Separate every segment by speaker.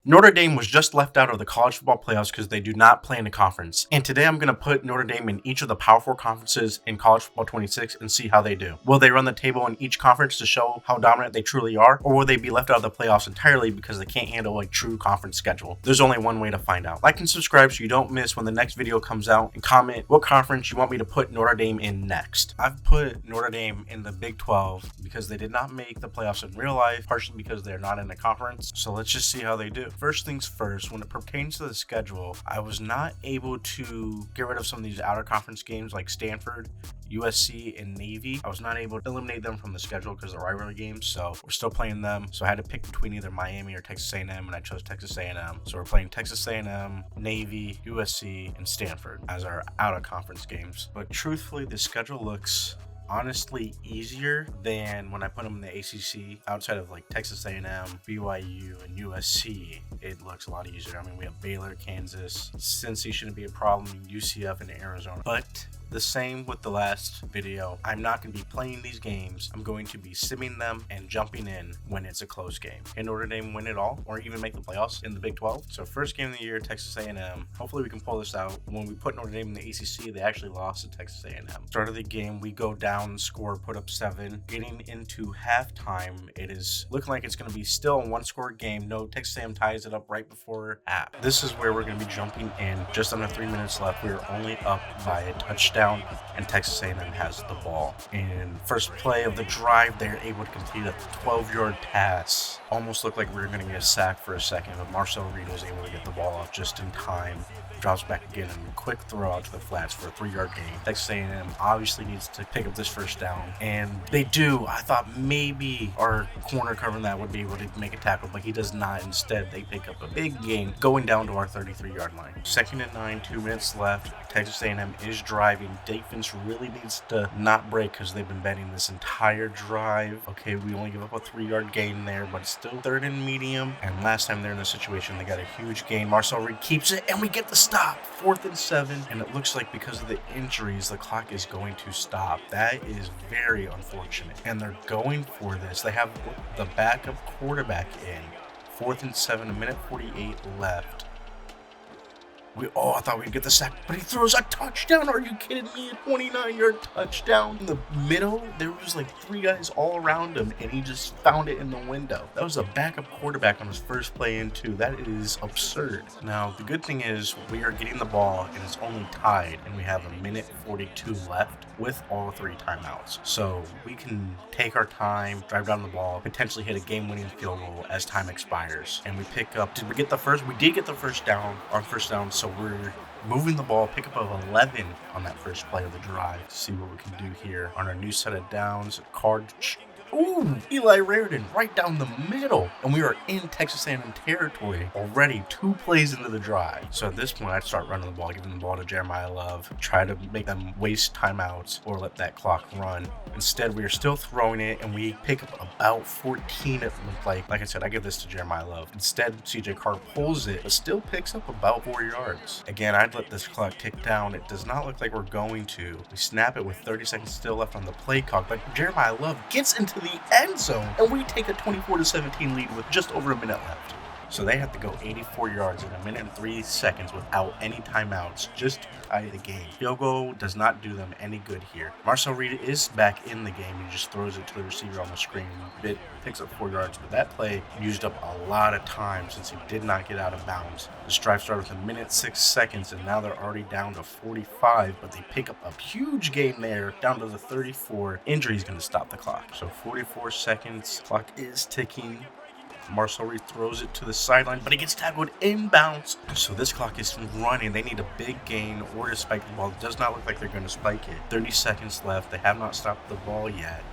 Speaker 1: Notre Dame was just left out of the college football playoffs because they do not play in a conference. And today I'm going to put Notre Dame in each of the Power 4 conferences in college football 26 and see how they do. Will they run the table in each conference to show how dominant they truly are? Or will they be left out of the playoffs entirely because they can't handle a true conference schedule? There's only one way to find out. Like and subscribe so you don't miss when the next video comes out, and comment what conference you want me to put Notre Dame in next. I've put Notre Dame in the Big 12 because they did not make the playoffs in real life, partially because they're not in a conference. So let's just see how they do. First things first, when it pertains to the schedule, I was not able to get rid of some of these outer conference games like Stanford, USC, and Navy. I was not able to eliminate them from the schedule because they're rivalry games, so we're still playing them. So I had to pick between either Miami or Texas A&M, and I chose Texas A&M. So we're playing Texas A&M, Navy, USC, and Stanford as our outer conference games. But truthfully, the schedule looks honestly easier than when I put them in the ACC. Outside of like Texas A&M, BYU, and USC, it looks a lot easier. I mean, we have Baylor, Kansas, Cincy shouldn't be a problem, UCF, and Arizona. But the same with the last video. I'm not going to be playing these games. I'm going to be simming them and jumping in when it's a close game. Can Notre Dame win it all or even make the playoffs in the Big 12? So first game of the year, Texas A&M. Hopefully we can pull this out. When we put Notre Dame in the ACC, they actually lost to Texas A&M. Start of the game, we go down, score, put up 7. Getting into halftime, it is looking like it's going to be still a one-score game. No, Texas A&M ties it up right before half. This is where we're going to be jumping in. Just under 3 minutes left. We're only up by a touchdown, and Texas A&M has the ball. In first play of the drive, they're able to complete a 12-yard pass. Almost looked like we were going to get a sack for a second, but Marcel Reed was able to get the ball off just in time. Drops back again and quick throw out to the flats for a 3-yard gain. Texas A&M obviously needs to pick up this first down, and they do. I thought maybe our corner covering that would be able to make a tackle, but he does not. Instead, they pick up a big gain going down to our 33-yard line. 2nd and 9, 2 minutes left. Texas A&M is driving. Defense really needs to not break because they've been betting this entire drive. Okay, we only give up a 3-yard gain there, but it's still 3rd and medium. And last time they're in this situation, they got a huge gain. Marcel Reed keeps it, and we get the stop. 4th and 7, and it looks like because of the injuries, the clock is going to stop. That is very unfortunate, and they're going for this. They have the backup quarterback in. 4th and 7, a minute 48 left. I thought we'd get the sack, but he throws a touchdown. Are you kidding me? A 29-yard touchdown in the middle. There was like 3 guys all around him, and he just found it in the window. That was a backup quarterback on his first play in 2. That is absurd. Now, the good thing is we are getting the ball, and it's only tied, and we have a minute 42 left with all 3 timeouts. So we can take our time, drive down the ball, potentially hit a game-winning field goal as time expires. And we pick up, did we get the first? We did get the first down, our first down, so we're moving the ball, pick up of 11 on that first play of the drive to see what we can do here on our new set of downs. Eli Raridan right down the middle, and we are in Texas A&M territory already 2 plays into the drive. So at this point, I'd start running the ball, giving the ball to Jeremiah Love, try to make them waste timeouts or let that clock run. Instead, we are still throwing it, and we pick up about 14, it looked like. Like I said, I give this to Jeremiah Love. Instead, CJ Carr pulls it, but still picks up about 4 yards. Again, I'd let this clock tick down. It does not look like we're going to. We snap it with 30 seconds still left on the play clock, but Jeremiah Love gets into the end zone, and we take a 24-17 lead with just over a minute left. So they have to go 84 yards in a minute and 3 seconds without any timeouts just to tie the game. Field goal does not do them any good here. Marcel Reed is back in the game. He just throws it to the receiver on the screen. It picks up 4 yards, but that play used up a lot of time since he did not get out of bounds. This drive started with a minute 6 seconds, and now they're already down to 45, but they pick up a huge gain there down to the 34. Injury is going to stop the clock. So 44 seconds. Clock is ticking. Marcel Reed throws it to the sideline, but he gets tackled inbounds. So this clock is running. They need a big gain or to spike the ball. It does not look like they're going to spike it. 30 seconds left. They have not stopped the ball yet.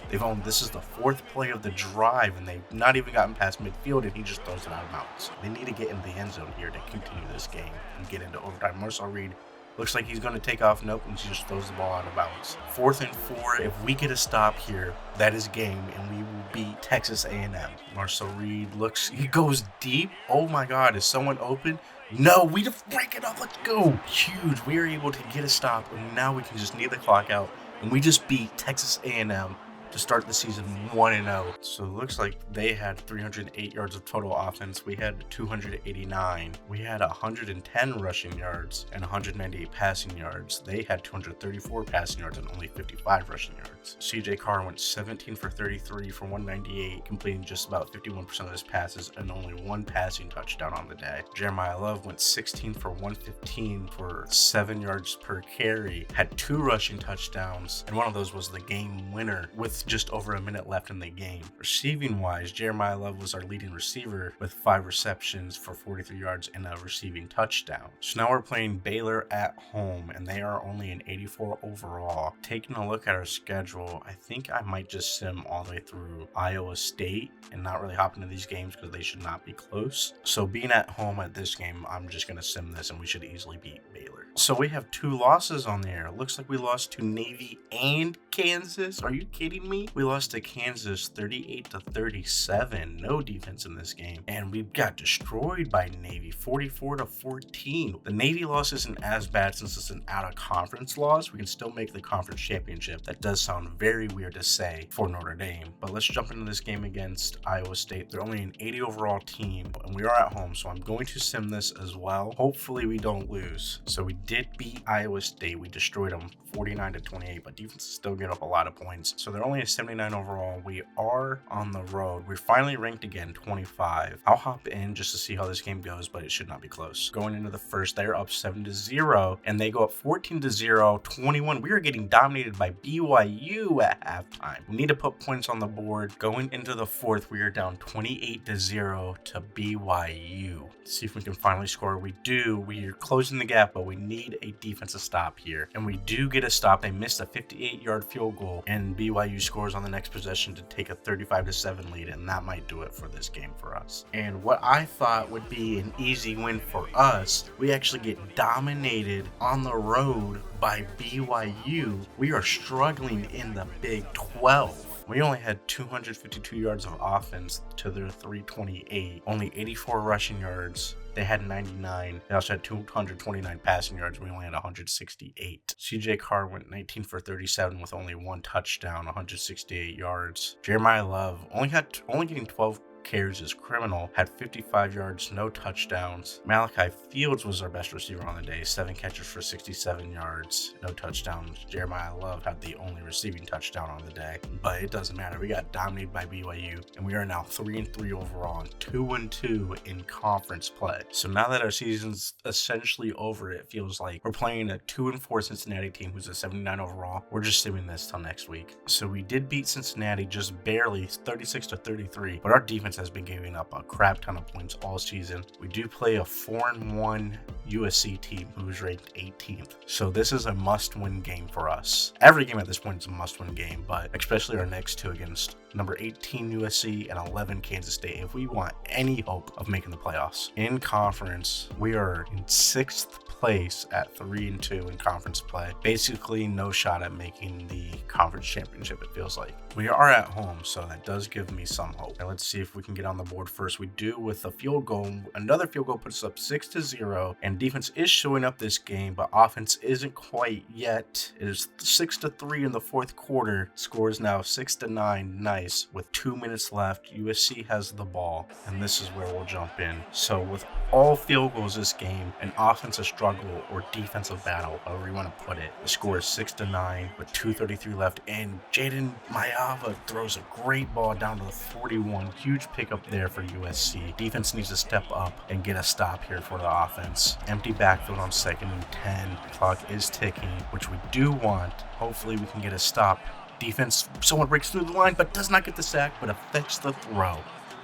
Speaker 1: This is the 4th play of the drive, and they've not even gotten past midfield, and he just throws it out of bounds. They need to get in the end zone here to continue this game and get into overtime. Marcel Reed looks like he's going to take off. Nope, and he just throws the ball out of bounds. 4th and 4. If we get a stop here, that is game, and we will beat Texas A&M. Marcel Reed he goes deep. Oh my God, is someone open? No, we just break it up. Let's go. Huge. We are able to get a stop, and now we can just knee the clock out, and we just beat Texas A&M to start the season 1-0. So it looks like they had 308 yards of total offense. We had 289. We had 110 rushing yards and 198 passing yards. They had 234 passing yards and only 55 rushing yards. CJ Carr went 17 for 33 for 198, completing just about 51% of his passes and only one passing touchdown on the day. Jeremiah Love went 16 for 115 for 7 yards per carry, had 2 rushing touchdowns, and one of those was the game winner with just over a minute left in the game. Receiving wise, Jeremiah Love was our leading receiver with 5 receptions for 43 yards and a receiving touchdown. So now we're playing Baylor at home, and they are only an 84 overall. Taking a look at our schedule, I think I might just sim all the way through Iowa State and not really hop into these games because they should not be close. So being at home at this game, I'm just going to sim this and we should easily beat Baylor. So we have 2 losses on there. Looks like we lost to Navy and Kansas. Are you kidding me? We lost to Kansas 38-37. No defense in this game. And we got destroyed by Navy 44-14. The Navy loss isn't as bad since it's an out-of-conference loss. We can still make the conference championship. That does sound very weird to say for Notre Dame. But let's jump into this game against Iowa State. They're only an 80 overall team, and we are at home, so I'm going to sim this as well. Hopefully we don't lose. So we did beat Iowa State. We destroyed them 49-28, but defense is still getting up a lot of points. So they're only a 79 overall. We are on the road. We're finally ranked again, 25. I'll hop in just to see how this game goes, but it should not be close. Going into the first, they're up 7-0, and they go up 14-0, 21. We are getting dominated by BYU at halftime. We need to put points on the board. Going into the fourth, we are down 28-0 to BYU. Let's see if we can finally score. We do. We are closing the gap, but we need a defensive stop here. And we do get a stop. They missed a 58-yard field goal, and BYU scores on the next possession to take a 35-7 lead, and that might do it for this game for us. And what I thought would be an easy win for us, we actually get dominated on the road by BYU. We are struggling in the Big 12. We only had 252 yards of offense to their 328, only 84 rushing yards. They had 99. They also had 229 passing yards. We only had 168. CJ Carr went 19 for 37 with only 1 touchdown, 168 yards. Jeremiah Love only getting 12 carries is criminal, had 55 yards, no touchdowns. Malachi Fields was our best receiver on the day, 7 catches for 67 yards, no touchdowns. Jeremiah Love had the only receiving touchdown on the day, but it doesn't matter. We got dominated by BYU, and we are now 3-3 overall and 2-2 in conference play. So now that our season's essentially over, it feels like we're playing a 2-4 Cincinnati team who's a 79 overall. We're just simming this till next week. So we did beat Cincinnati just barely, 36-33, but our defense has been giving up a crap ton of points all season. We do play a 4-1 USC team who's ranked 18th. So this is a must-win game for us. Every game at this point is a must-win game, but especially our next 2 against number 18 USC and 11 Kansas State if we want any hope of making the playoffs. In conference, we are in 6th place at 3-2 in conference play. Basically no shot at making the conference championship, it feels like. We are at home, so that does give me some hope. Now let's see if we can get on the board first. We do with a field goal. Another field goal puts us up 6-0, and defense is showing up this game, but offense isn't quite yet. It is 6-3 in the fourth quarter. Score is now 6-9. Nice. With 2 minutes left, USC has the ball, and this is where we'll jump in. So with all field goals this game, an offensive struggle or defensive battle, however you want to put it. The score is 6-9 with 2:33 left, and Jaden Mayava throws a great ball down to the 41. Huge pickup there for USC. Defense needs to step up and get a stop here for the offense. Empty backfield on 2nd and 10. Clock is ticking, which we do want. Hopefully we can get a stop. Defense, someone breaks through the line, but does not get the sack, but affects the throw.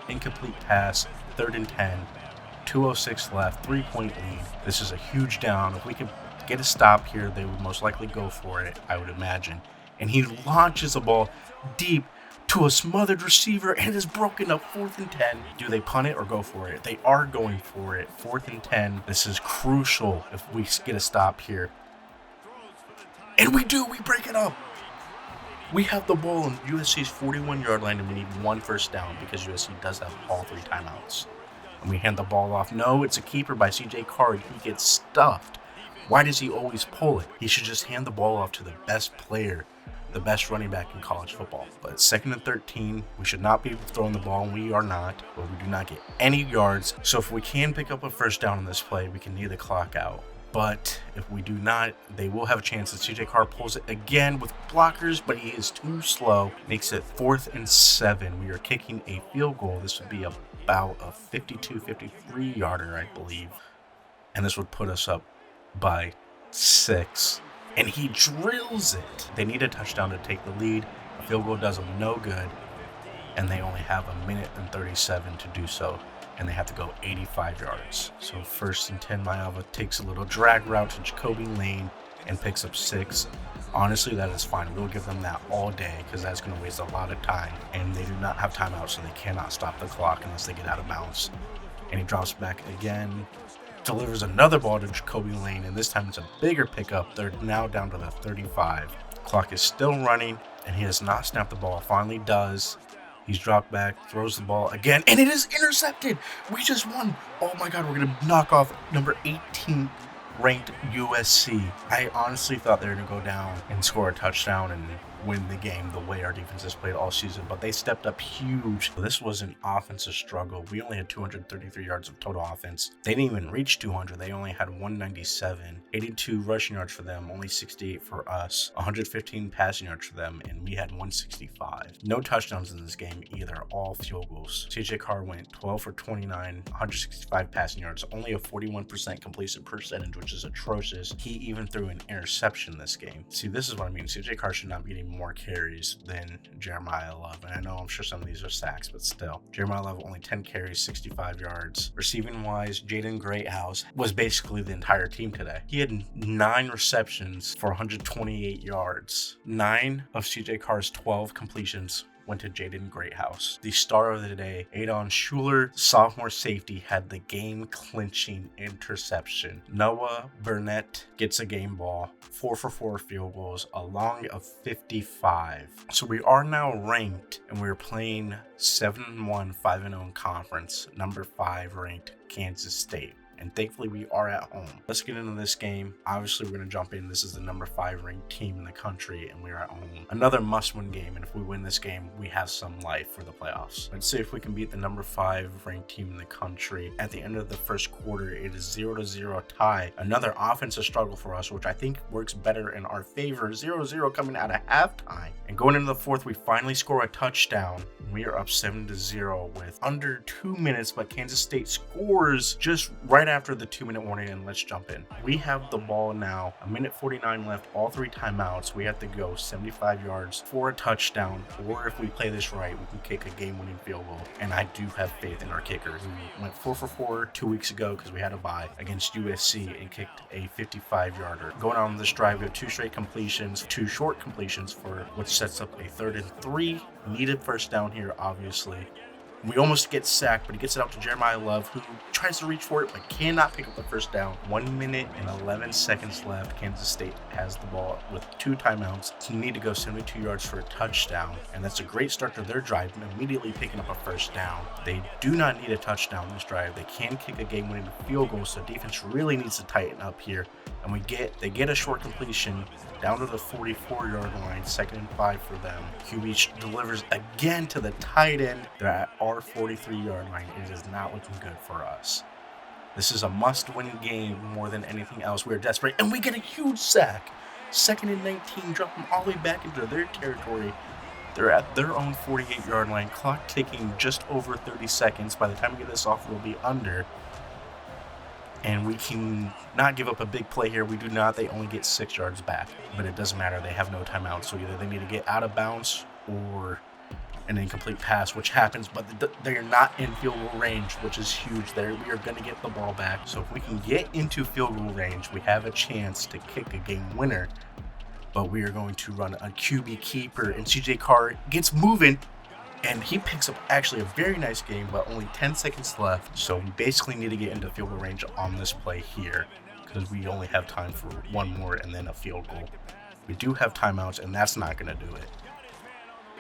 Speaker 1: Incomplete pass, 3rd and 10. 2:06 left, 3-point lead. This is a huge down. If we could get a stop here, they would most likely go for it, I would imagine. And he launches a ball deep to a smothered receiver and is broken up 4th and 10. Do they punt it or go for it? They are going for it. 4th and 10. This is crucial if we get a stop here. And we do. We break it up. We have the ball on USC's 41-yard line, and we need 1 first down because USC does have all 3 timeouts. And we hand the ball off. No, it's a keeper by CJ Carr. He gets stuffed. Why does he always pull it? He should just hand the ball off to the best player the best running back in college football. But 2nd and 13, we should not be throwing the ball, and we are not, but we do not get any yards. So if we can pick up a first down on this play, we can knee the clock out. But if we do not, they will have a chance. And CJ Carr pulls it again with blockers, but he is too slow. Makes it 4th and 7. We are kicking a field goal. This would be about a 52-53 yarder, I believe. And this would put us up by 6. And he drills it. They need a touchdown to take the lead. A field goal does them no good. And they only have a minute and 37 to do so. And they have to go 85 yards. So 1st and 10, Maeva takes a little drag route to Jacoby Lane and picks up 6. Honestly, that is fine. We'll give them that all day because that's going to waste a lot of time. And they do not have timeouts, so they cannot stop the clock unless they get out of bounds. And he drops back again, delivers another ball to Jacoby Lane, and this time it's a bigger pickup. They're now down to the 35. Clock is still running, and he has not snapped the ball. Finally does. He's dropped back, throws the ball again, and it is intercepted. We just won. Oh my God, we're going to knock off number 18 ranked USC. I honestly thought they were going to go down and score a touchdown and win the game the way our defense has played all season, but they stepped up huge. This was an offensive struggle. We only had 233 yards of total offense. They didn't even reach 200. They only had 197. 82 rushing yards for them, only 68 for us. 115 passing yards for them, and we had 165. No touchdowns in this game either, all field goals. CJ Carr went 12 for 29, 165 passing yards, only a 41% completion percentage, which is atrocious. He even threw an interception this game. See, this is what I mean. CJ Carr should not be getting more carries than Jeremiah Love. And I know I'm sure some of these are sacks, but still. Jeremiah Love only 10 carries, 65 yards. Receiving wise, Jaden Greathouse was basically the entire team today. He had 9 receptions for 128 yards. 9 of CJ Carr's 12 completions went to Jaden Greathouse. The star of the day, Adon Schuler, sophomore safety, had the game-clinching interception. Noah Burnett gets a game ball, 4 for 4 field goals, a long of 55. So we are now ranked, and we're playing 7-1, 5-0 in conference, number 5 ranked Kansas State. And thankfully we are at home. Let's get into this game. Obviously we're going to jump in. This is the number 5 ranked team in the country, and we're at home. Another must-win game, and if we win this game, we have some life for the playoffs. Let's see if we can beat the number 5 ranked team in the country. At the end of the first quarter, it is 0-0 tie. Another offensive struggle for us, which I think works better in our favor. 0-0 coming out of halftime. And going into the fourth, we finally score a touchdown. We are up 7-0 with under 2 minutes, but Kansas State scores just right after the 2-minute warning, and let's jump in. We have the ball now, a minute 49 left, all 3 timeouts. We have to go 75 yards for a touchdown, or if we play this right, we can kick a game-winning field goal. And I do have faith in our kicker, who went 4 for 4 2 weeks ago because we had a bye against USC and kicked a 55-yarder. Going on this drive, we have 2 straight completions, 2 short completions for which sets up a 3rd and 3. Needed first down here, obviously. We almost get sacked, but he gets it out to Jeremiah Love, who tries to reach for it, but cannot pick up the first down. 1 minute and 11 seconds left. Kansas State has the ball with 2 timeouts. They need to go 72 yards for a touchdown, and that's a great start to their drive, immediately picking up a first down. They do not need a touchdown this drive. They can kick a game-winning field goal, so defense really needs to tighten up here. And they get a short completion down to the 44-yard line, 2nd and 5 for them. QB delivers again to the tight end. They're at our 43-yard line. It is not looking good for us. This is a must-win game more than anything else. We're desperate, and we get a huge sack. 2nd and 19, drop them all the way back into their territory. They're at their own 48-yard line, clock ticking just over 30 seconds. By the time we get this off, we'll be under. And we can not give up a big play here. We do not. They only get 6 yards back. But it doesn't matter. They have no timeout. So either they need to get out of bounds or an incomplete pass, which happens. But they're not in field goal range, which is huge. We are going to get the ball back. So if we can get into field goal range, we have a chance to kick a game winner. But we are going to run a QB keeper. And CJ Carr gets moving. And he picks up actually a very nice game, but only 10 seconds left. So we basically need to get into field goal range on this play here because we only have time for 1 more and then a field goal. We do have timeouts, and that's not going to do it.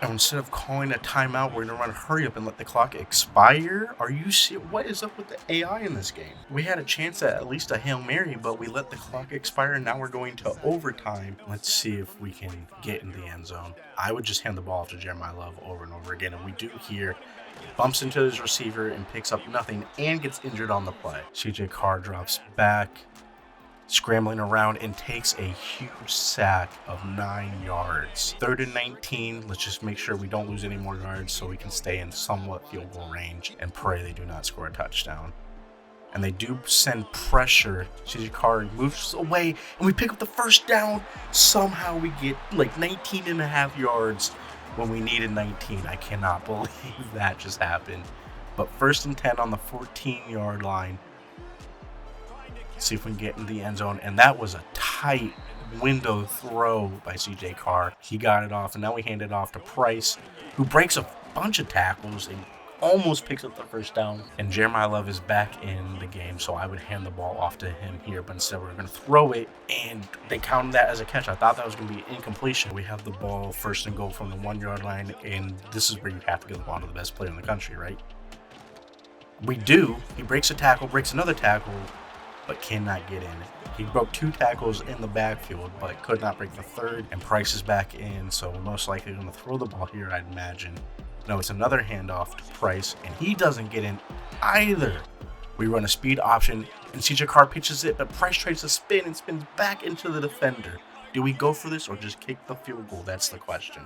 Speaker 1: And instead of calling a timeout, we're going to run hurry up and let the clock expire? Are you serious? What is up with the AI in this game? We had a chance at least a Hail Mary, but we let the clock expire, and now we're going to overtime. Let's see if we can get in the end zone. I would just hand the ball off to Jeremiah Love over and over again, and we do here. Bumps into his receiver and picks up nothing and gets injured on the play. CJ Carr drops back, scrambling around, and takes a huge sack of 9 yards. 3rd and 19. Let's just make sure we don't lose any more yards so we can stay in somewhat field goal range and pray they do not score a touchdown. And they do send pressure. CJ Carr moves away, and we pick up the first down. Somehow we get like 19 and a half yards when we needed 19. I cannot believe that just happened. But 1st and 10 on the 14-yard line. See if we can get in the end zone. And that was a tight window throw by CJ Carr. He got it off, and now we hand it off to Price, who breaks a bunch of tackles and almost picks up the first down. And Jeremiah Love is back in the game, so I would hand the ball off to him here, but instead we're going to throw it, and they counted that as a catch. I thought that was going to be incompletion. We have the ball 1st and goal from the 1-yard line, and this is where you have to give the ball to the best player in the country, right? We do. He breaks a tackle, breaks another tackle, but cannot get in. He broke 2 tackles in the backfield, but could not break the 3rd, and Price is back in, so we're most likely going to throw the ball here, I'd imagine. No, it's another handoff to Price, and he doesn't get in either. We run a speed option, and CJ Carr pitches it, but Price tries to spin and spins back into the defender. Do we go for this or just kick the field goal? That's the question.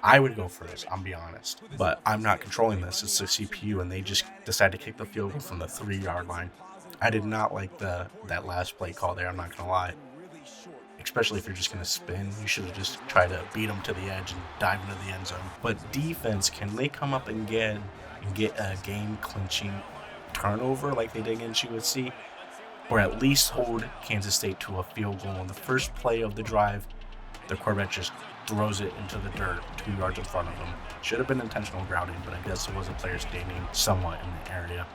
Speaker 1: I would go for this, I'll be honest. But I'm not controlling this. It's the CPU, and they just decide to kick the field goal from the 3-yard line. I did not like that last play call there, I'm not going to lie. Especially if you're just going to spin, you should have just tried to beat them to the edge and dive into the end zone. But defense, can they come up and get a game-clinching turnover like they did against USC? Or at least hold Kansas State to a field goal. On the first play of the drive, the quarterback just throws it into the dirt 2 yards in front of him. Should have been intentional grounding, but I guess it was a player standing somewhat in the area.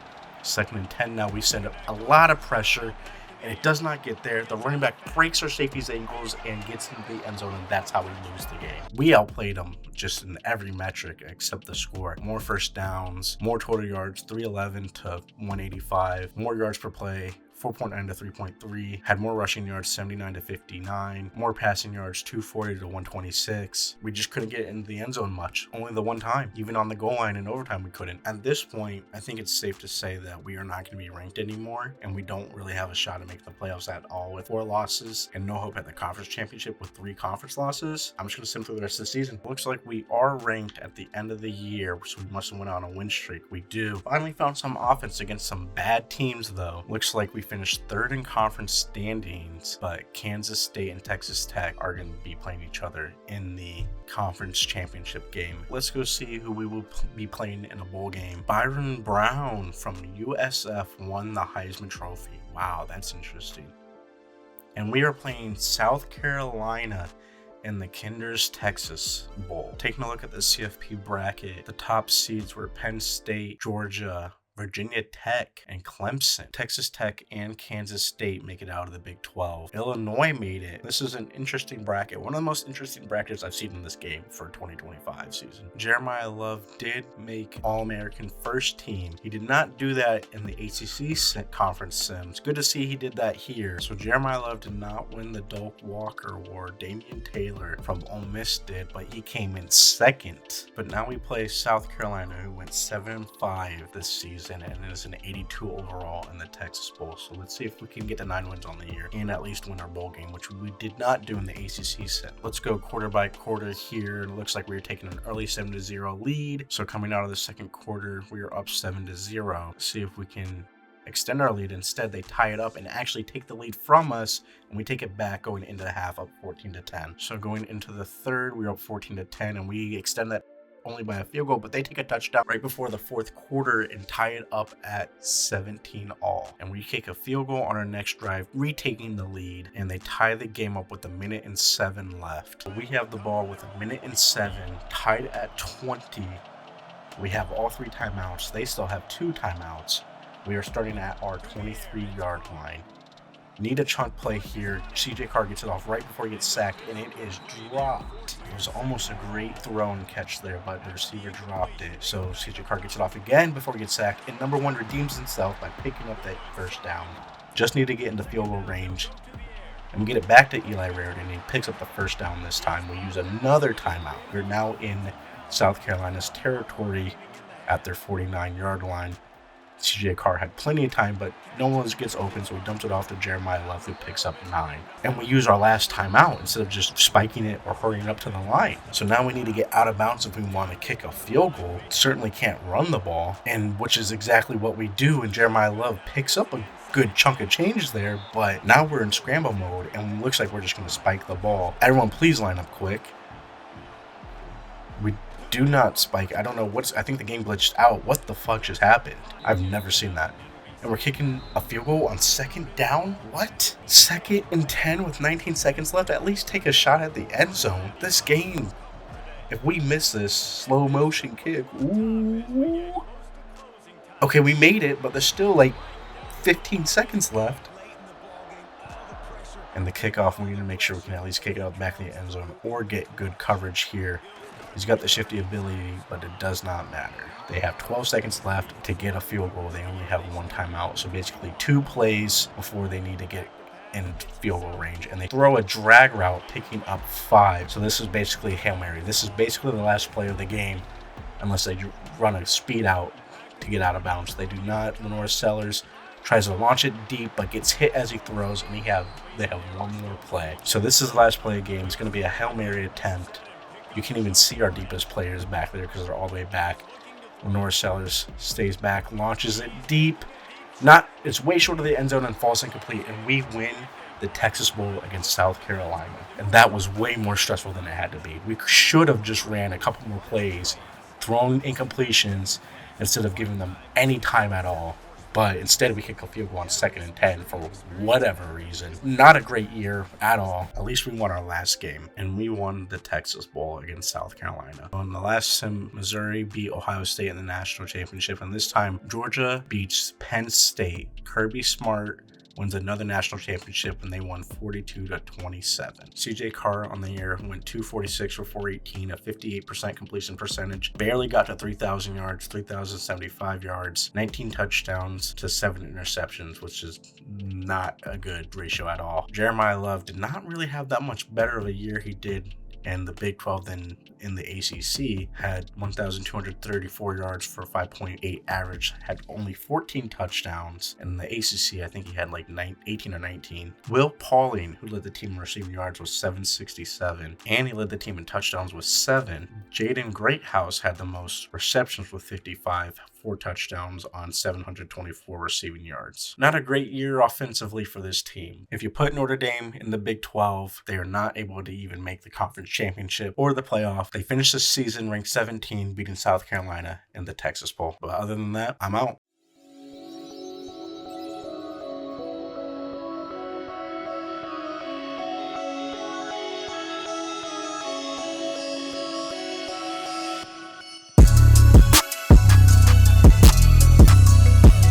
Speaker 1: 2nd and 10 now. We send up a lot of pressure, and it does not get there. The running back breaks our safety's ankles and gets into the end zone, and that's how we lose the game. We outplayed them just in every metric except the score. More first downs, more total yards, 311 to 185, more yards per play, 4.9 to 3.3, had more rushing yards, 79 to 59, more passing yards, 240 to 126. We just couldn't get into the end zone much, only the one time. Even on the goal line in overtime, we couldn't. At this point, I think it's safe to say that we are not going to be ranked anymore, and we don't really have a shot to make the playoffs at all with 4 losses and no hope at the conference championship with 3 conference losses. I'm just going to sim through the rest of the season. Looks like we are ranked at the end of the year, so we must have went on a win streak. We do. Finally found some offense against some bad teams, though. Looks like we finished 3rd in conference standings, but Kansas State and Texas Tech are going to be playing each other in the conference championship game. Let's go see who we will be playing in a bowl game. Byron Brown from USF won the Heisman Trophy. Wow, that's interesting. And we are playing South Carolina in the Kinder's Texas Bowl. Taking a look at the CFP bracket, the top seeds were Penn State, Georgia, Virginia Tech, and Clemson. Texas Tech and Kansas State make it out of the Big 12. Illinois made it. This is an interesting bracket. One of the most interesting brackets I've seen in this game for 2025 season. Jeremiah Love did make All-American first team. He did not do that in the ACC conference sims. Good to see he did that here. So Jeremiah Love did not win the Doak Walker Award. Damian Taylor from Ole Miss did, but he came in 2nd. But now we play South Carolina, who went 7-5 this season, and it is an 82 overall in the Texas Bowl. So let's see if we can get to 9 wins on the year and at least win our bowl game, which we did not do in the ACC set. Let's go quarter by quarter here. It looks like we were taking an early 7-0 lead. So coming out of the second quarter, we are up 7-0. See if we can extend our lead. Instead, they tie it up and actually take the lead from us, and we take it back going into the half, up 14-10. So going into the third, we're up 14-10, and we extend that only by a field goal, but they take a touchdown right before the fourth quarter and tie it up at 17 all. And we kick a field goal on our next drive, retaking the lead, and they tie the game up with 1:07 left. We have the ball with 1:07, tied at 20. We have all 3 timeouts. They still have 2 timeouts. We are starting at our 23-yard line. Need a chunk play here. CJ Carr gets it off right before he gets sacked, and it is dropped. It was almost a great throw and catch there, but the receiver dropped it. So CJ Carr gets it off again before he gets sacked, and number one redeems himself by picking up that first down. Just need to get into field goal range. And we get it back to Eli Raritan, and he picks up the first down this time. We use another timeout. We're now in South Carolina's territory at their 49-yard line. CJ Carr had plenty of time, but no one gets open, so he dumps it off to Jeremiah Love, who picks up 9. And we use our last timeout instead of just spiking it or hurrying up to the line. So now we need to get out of bounds if we want to kick a field goal. Certainly can't run the ball, and which is exactly what we do, and Jeremiah Love picks up a good chunk of change there, but now we're in scramble mode, and it looks like we're just going to spike the ball. Everyone, please line up quick. We do not spike. I don't know I think the game glitched out. What the fuck just happened? I've never seen that. And we're kicking a field goal on second down? What? 2nd and 10 with 19 seconds left? At least take a shot at the end zone. This game, if we miss this slow motion kick, ooh. Okay, we made it, but there's still like 15 seconds left. And the kickoff, we need to make sure we can at least kick it out back in the end zone or get good coverage here. He's got the shifty ability, but it does not matter. They have 12 seconds left to get a field goal. They only have one timeout, so basically 2 plays before they need to get in field goal range. And they throw a drag route, picking up 5. So this is basically Hail Mary. This is basically the last play of the game, unless they run a speed out to get out of bounds. They do not. Lenore Sellers tries to launch it deep, but gets hit as he throws, and they have one more play. So this is the last play of the game. It's going to be a Hail Mary attempt. You can't even see our deepest players back there because they're all the way back. Lenore Sellers stays back, launches it deep. It's way short of the end zone and falls incomplete, and we win the Texas Bowl against South Carolina. And that was way more stressful than it had to be. We should have just ran a couple more plays, thrown incompletions, instead of giving them any time at all. But instead, we kick a field goal on 2nd and 10 for whatever reason. Not a great year at all. At least we won our last game, and we won the Texas Bowl against South Carolina. On the last sim, Missouri beat Ohio State in the national championship, and this time, Georgia beats Penn State. Kirby Smart wins another national championship, and they won 42-27. CJ Carr on the year went 246 for 418, a 58% completion percentage. Barely got to 3,000 yards, 3,075 yards, 19 touchdowns to 7 interceptions, which is not a good ratio at all. Jeremiah Love did not really have that much better of a year. He did and the Big 12 then in the ACC had 1,234 yards for 5.8 average, had only 14 touchdowns. And in the ACC, I think he had like 18 or 19. Will Pauling, who led the team in receiving yards, was 767, and he led the team in touchdowns with 7. Jaden Greathouse had the most receptions with 55, 4 touchdowns on 724 receiving yards. Not a great year offensively for this team. If you put Notre Dame in the Big 12, they are not able to even make the conference championship or the playoff. They finished the season ranked 17, beating South Carolina in the Texas Bowl. But other than that, I'm out.